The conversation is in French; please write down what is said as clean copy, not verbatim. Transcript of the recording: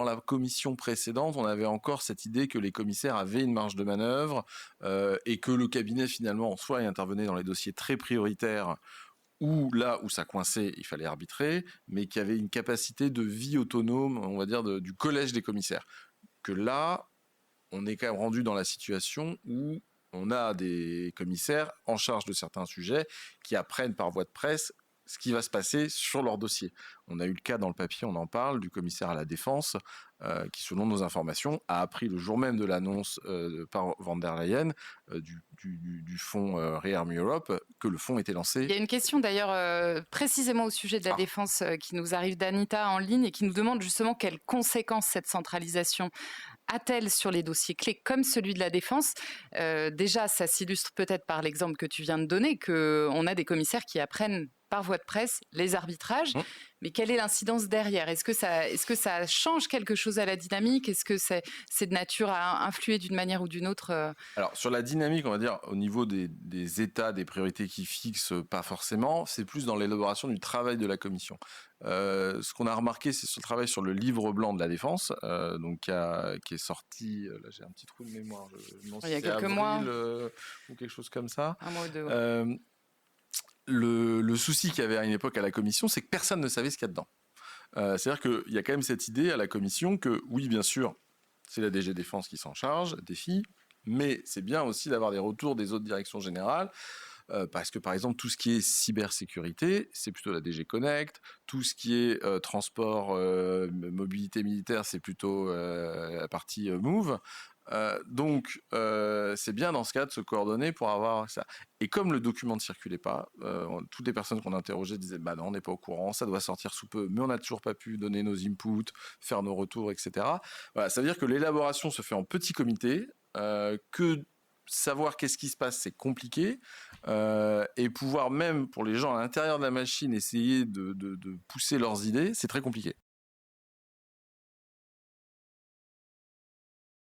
Dans la commission précédente, on avait encore cette idée que les commissaires avaient une marge de manœuvre et que le cabinet, finalement, en soi, intervenait dans les dossiers très prioritaires où, là où ça coinçait, il fallait arbitrer, mais qu'il y avait une capacité de vie autonome, on va dire, du collège des commissaires. Que là, on est quand même rendu dans la situation où on a des commissaires en charge de certains sujets qui apprennent par voie de presse ce qui va se passer sur leur dossier. On a eu le cas dans le papier, on en parle, du commissaire à la Défense, qui, selon nos informations, a appris le jour même de l'annonce par Van der Leyen du fonds Rearm Europe que le fonds était lancé. Il y a une question d'ailleurs précisément au sujet de la défense qui nous arrive d'Anita en ligne et qui nous demande justement quelles conséquences cette centralisation a-t-elle sur les dossiers clés comme celui de la défense. Déjà, ça s'illustre peut-être par l'exemple que tu viens de donner, qu'on a des commissaires qui apprennent par voie de presse les arbitrages, mais quelle est l'incidence derrière? Est-ce que ça change quelque chose à la dynamique? Est-ce que c'est de nature à influer d'une manière ou d'une autre Alors, sur la dynamique, on va dire, au niveau des états, des priorités qui fixent, pas forcément, c'est plus dans l'élaboration du travail de la commission. Ce qu'on a remarqué, c'est ce travail sur le livre blanc de la défense, donc qui est sorti, là j'ai un petit trou de mémoire, il y a quelques mois ou quelque chose comme ça. Un mois ou deux. Le souci qu'il y avait à une époque à la commission, c'est que personne ne savait ce qu'il y a dedans. C'est-à-dire qu'il y a quand même cette idée à la commission que, oui, bien sûr, c'est la DG Défense qui s'en charge, défi, mais c'est bien aussi d'avoir des retours des autres directions générales, parce que, par exemple, tout ce qui est cybersécurité, c'est plutôt la DG Connect, tout ce qui est transport, mobilité militaire, c'est plutôt la partie Move. Donc, c'est bien dans ce cas de se coordonner pour avoir ça. Et comme le document ne circulait pas, toutes les personnes qu'on interrogeait disaient « bah non, on n'est pas au courant, ça doit sortir sous peu, mais on n'a toujours pas pu donner nos inputs, faire nos retours, etc. » Voilà, ça veut dire que l'élaboration se fait en petit comité, que savoir qu'est-ce qui se passe, c'est compliqué, et pouvoir même, pour les gens à l'intérieur de la machine, essayer de pousser leurs idées, c'est très compliqué.